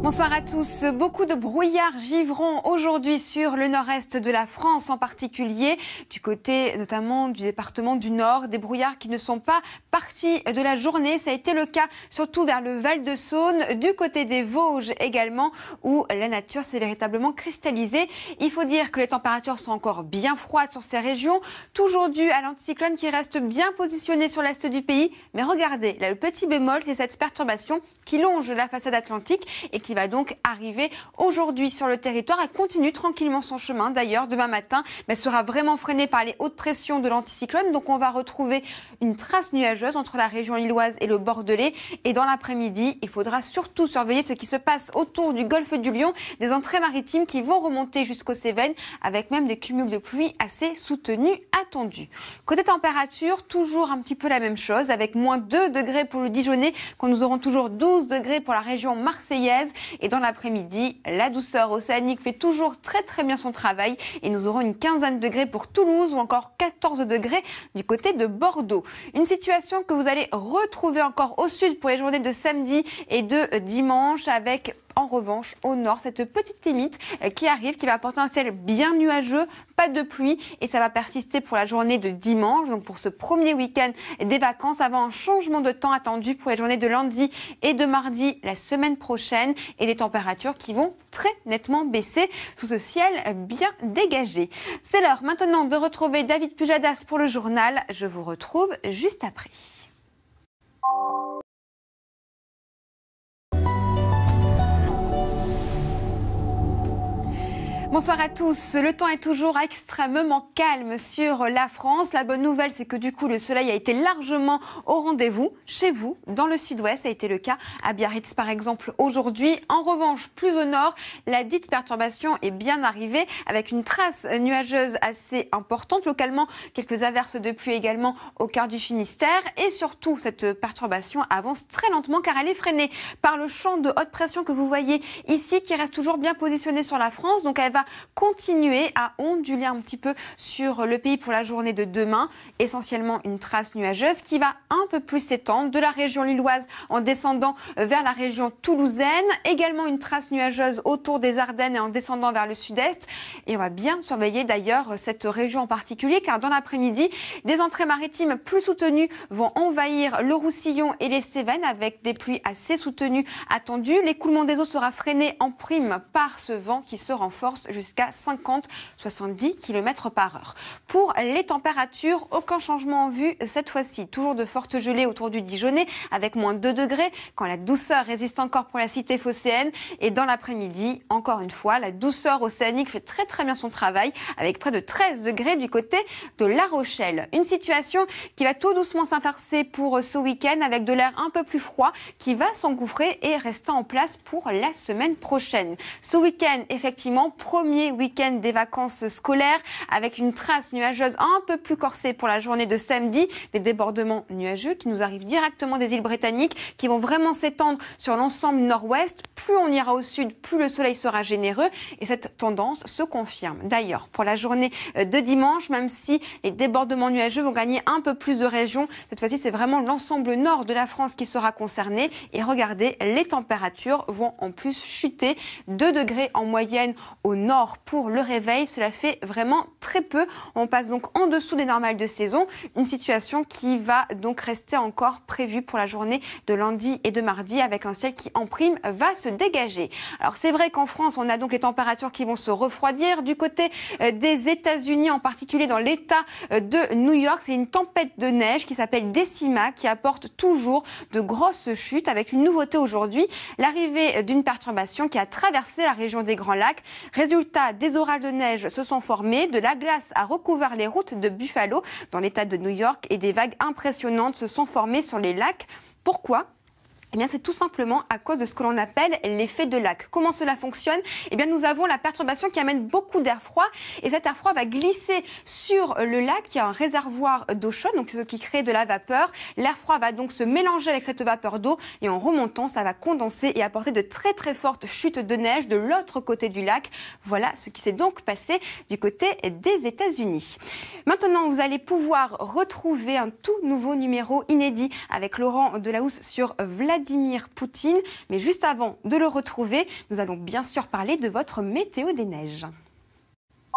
Bonsoir à tous. Beaucoup de brouillards givront aujourd'hui sur le nord-est de la France, en particulier du côté notamment du département du Nord. Des brouillards qui ne sont pas partis de la journée. Ça a été le cas surtout vers le Val-de-Saône, du côté des Vosges également, où la nature s'est véritablement cristallisée. Il faut dire que les températures sont encore bien froides sur ces régions, toujours dû à l'anticyclone qui reste bien positionné sur l'est du pays. Mais regardez, là, le petit bémol, c'est cette perturbation qui longe la façade atlantique et qui va donc arriver aujourd'hui sur le territoire. Elle continue tranquillement son chemin. D'ailleurs, demain matin, elle sera vraiment freinée par les hautes pressions de l'anticyclone. Donc, on va retrouver une trace nuageuse entre la région lilloise et le Bordelais. Et dans l'après-midi, il faudra surtout surveiller ce qui se passe autour du golfe du Lion, des entrées maritimes qui vont remonter jusqu'aux Cévennes, avec même des cumuls de pluie assez soutenus attendus. Côté température, toujours un petit peu la même chose, avec moins 2 degrés pour le Dijonais, quand nous aurons toujours 12 degrés pour la région marseillaise. Et dans l'après-midi, la douceur océanique fait toujours très bien son travail et nous aurons une quinzaine de degrés pour Toulouse ou encore 14 degrés du côté de Bordeaux. Une situation que vous allez retrouver encore au sud pour les journées de samedi et de dimanche, avec en revanche, au nord, cette petite limite qui arrive, qui va apporter un ciel bien nuageux, pas de pluie, et ça va persister pour la journée de dimanche, donc pour ce premier week-end des vacances, avant un changement de temps attendu pour les journées de lundi et de mardi la semaine prochaine, et des températures qui vont très nettement baisser sous ce ciel bien dégagé. C'est l'heure maintenant de retrouver David Pujadas pour le journal. Je vous retrouve juste après. Bonsoir à tous. Le temps est toujours extrêmement calme sur la France. La bonne nouvelle, c'est que du coup, le soleil a été largement au rendez-vous chez vous, dans le sud-ouest. Ça a été le cas à Biarritz, par exemple, aujourd'hui. En revanche, plus au nord, la dite perturbation est bien arrivée avec une trace nuageuse assez importante. Localement, quelques averses de pluie également au cœur du Finistère. Et surtout, cette perturbation avance très lentement car elle est freinée par le champ de haute pression que vous voyez ici, qui reste toujours bien positionné sur la France. Donc, elle va continuer à onduler un petit peu sur le pays pour la journée de demain. Essentiellement une trace nuageuse qui va un peu plus s'étendre de la région lilloise en descendant vers la région toulousaine. Également une trace nuageuse autour des Ardennes et en descendant vers le sud-est. Et on va bien surveiller d'ailleurs cette région en particulier, car dans l'après-midi, des entrées maritimes plus soutenues vont envahir le Roussillon et les Cévennes, avec des pluies assez soutenues attendues. L'écoulement des eaux sera freiné en prime par ce vent qui se renforce jusqu'à 50-70 km/h. Pour les températures, aucun changement en vue cette fois-ci. Toujours de fortes gelées autour du Dijonais, avec moins 2 degrés, quand la douceur résiste encore pour la cité phocéenne. Et dans l'après-midi, encore une fois, la douceur océanique fait très bien son travail, avec près de 13 degrés du côté de La Rochelle. Une situation qui va tout doucement s'inverser pour ce week-end, avec de l'air un peu plus froid qui va s'engouffrer et rester en place pour la semaine prochaine. Ce week-end, effectivement, premier week-end des vacances scolaires, avec une trace nuageuse un peu plus corsée pour la journée de samedi, des débordements nuageux qui nous arrivent directement des îles britanniques, qui vont vraiment s'étendre sur l'ensemble nord-ouest. Plus on ira au sud, plus le soleil sera généreux, et cette tendance se confirme. D'ailleurs, pour la journée de dimanche, même si les débordements nuageux vont gagner un peu plus de régions, cette fois-ci c'est vraiment l'ensemble nord de la France qui sera concerné. Et regardez, les températures vont en plus chuter, 2 degrés en moyenne au nord pour le réveil. Cela fait vraiment très peu. On passe donc en dessous des normales de saison. Une situation qui va donc rester encore prévue pour la journée de lundi et de mardi, avec un ciel qui en prime va se dégager. Alors c'est vrai qu'en France, on a donc les températures qui vont se refroidir. Du côté des États-Unis, en particulier dans l'État de New York, c'est une tempête de neige qui s'appelle Decima, qui apporte toujours de grosses chutes, avec une nouveauté aujourd'hui, l'arrivée d'une perturbation qui a traversé la région des Grands Lacs. Résultat, des orages de neige se sont formés, de la glace a recouvert les routes de Buffalo dans l'État de New York, et des vagues impressionnantes se sont formées sur les lacs. Pourquoi ? Eh bien, c'est tout simplement à cause de ce que l'on appelle l'effet de lac. Comment cela fonctionne ? Eh bien, nous avons la perturbation qui amène beaucoup d'air froid, et cet air froid va glisser sur le lac. Il y a un réservoir d'eau chaude, donc ce qui crée de la vapeur. L'air froid va donc se mélanger avec cette vapeur d'eau, et en remontant, ça va condenser et apporter de très fortes chutes de neige de l'autre côté du lac. Voilà ce qui s'est donc passé du côté des États-Unis. Maintenant, vous allez pouvoir retrouver un tout nouveau numéro inédit avec Laurent Delahousse sur Vladimir Vladimir Poutine. Mais juste avant de le retrouver, nous allons bien sûr parler de votre météo des neiges.